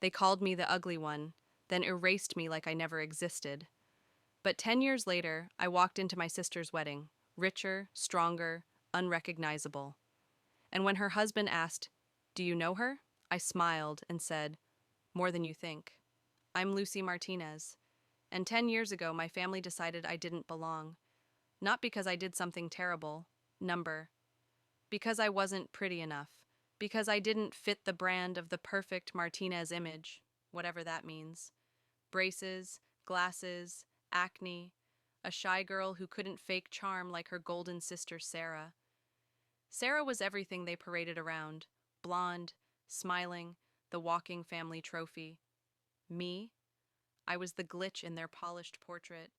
They called me the ugly one, then erased me like I never existed. But 10 years later, I walked into my sister's wedding, richer, stronger, unrecognizable. And when her husband asked, "Do you know her?" I smiled and said, "More than you think. I'm Lucy Martinez. And 10 years ago, my family decided I didn't belong. Not because I did something terrible, number, because I wasn't pretty enough, because I didn't fit the brand of the perfect Martinez image, whatever that means. Braces, glasses, acne, a shy girl who couldn't fake charm like her golden sister Sarah. Sarah was everything they paraded around, blonde, smiling, the walking family trophy. Me? I was the glitch in their polished portrait.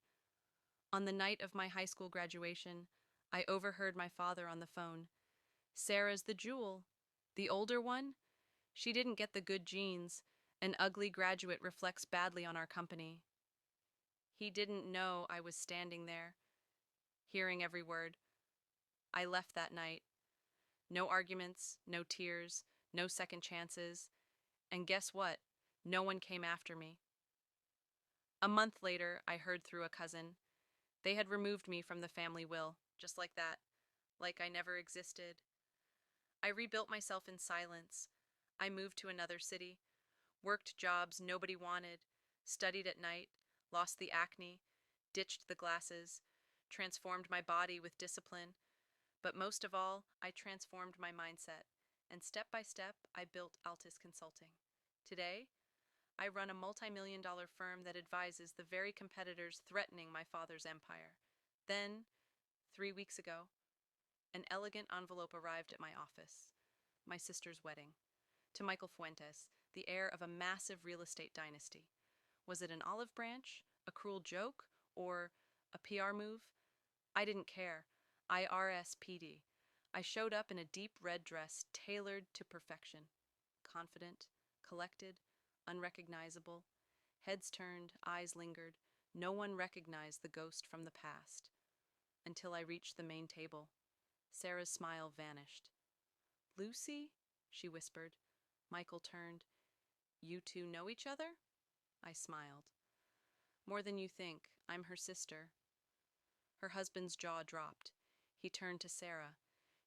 On the night of my high school graduation, I overheard my father on the phone. "Sarah's the jewel. The older one? She didn't get the good genes. An ugly graduate reflects badly on our company." He didn't know I was standing there, hearing every word. I left that night. No arguments, no tears, no second chances. And guess what? No one came after me. A month later, I heard through a cousin. They had removed me from the family will, just like that, like I never existed. I rebuilt myself in silence. I moved to another city, worked jobs nobody wanted, studied at night, lost the acne, ditched the glasses, transformed my body with discipline. But most of all, I transformed my mindset, and step by step, I built Altus Consulting. Today, I run a multi-million-dollar firm that advises the very competitors threatening my father's empire. Then, 3 weeks ago, an elegant envelope arrived at my office. My sister's wedding. To Michael Fuentes, the heir of a massive real estate dynasty. Was it an olive branch, a cruel joke, or a PR move? I didn't care. I RSPD. I showed up in a deep red dress tailored to perfection. Confident, collected, unrecognizable. Heads turned, eyes lingered. No one recognized the ghost from the past. Until I reached the main table. Sarah's smile vanished. "Lucy?" she whispered. Michael turned. "You two know each other?" I smiled. "More than you think. I'm her sister." Her husband's jaw dropped. He turned to Sarah.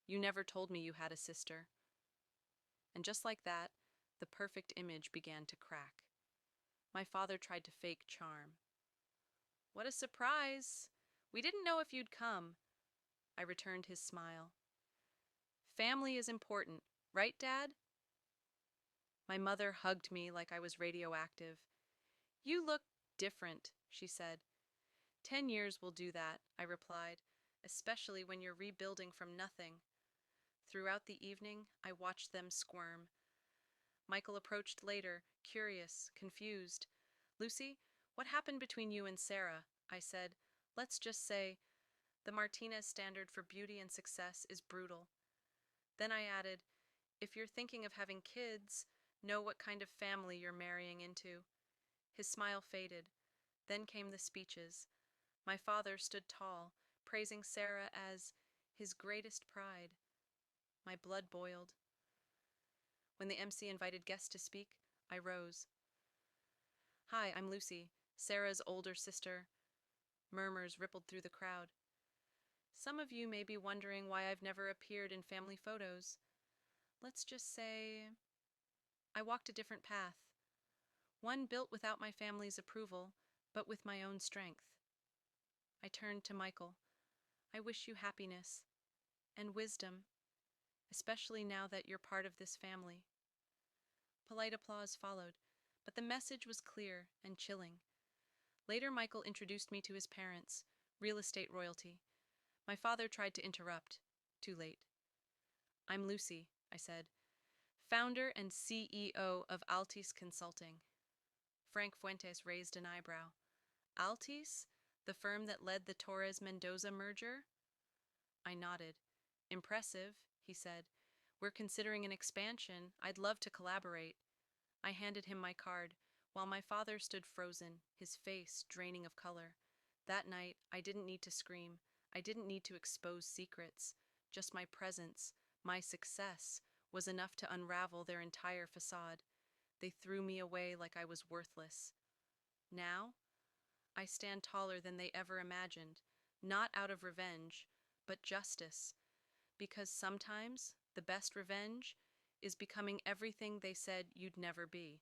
"You never told me you had a sister." And just like that, the perfect image began to crack. My father tried to fake charm. "What a surprise! We didn't know if you'd come." I returned his smile. "Family is important, right, Dad?" My mother hugged me like I was radioactive. "You look different," she said. "10 years will do that," I replied, "especially when you're rebuilding from nothing." Throughout the evening, I watched them squirm. Michael approached later, curious, confused. "Lucy, what happened between you and Sarah?" I said. "Let's just say, the Martinez standard for beauty and success is brutal." Then I added, "If you're thinking of having kids, know what kind of family you're marrying into." His smile faded. Then came the speeches. My father stood tall, praising Sarah as his greatest pride. My blood boiled. When the MC invited guests to speak, I rose. "Hi, I'm Lucy, Sarah's older sister." Murmurs rippled through the crowd. "Some of you may be wondering why I've never appeared in family photos. Let's just say I walked a different path. One built without my family's approval, but with my own strength." I turned to Michael. "I wish you happiness and wisdom, especially now that you're part of this family." Polite applause followed, but the message was clear and chilling. Later, Michael introduced me to his parents, real estate royalty. My father tried to interrupt. Too late. "I'm Lucy," I said, "founder and CEO of Altis Consulting." Frank Fuentes raised an eyebrow. "Altis? The firm that led the Torres-Mendoza merger?" I nodded. "Impressive," he said. "We're considering an expansion. I'd love to collaborate." I handed him my card, while my father stood frozen, his face draining of color. That night, I didn't need to scream. I didn't need to expose secrets. Just my presence, my success, was enough to unravel their entire facade. They threw me away like I was worthless. Now, I stand taller than they ever imagined, not out of revenge, but justice, because sometimes the best revenge is becoming everything they said you'd never be.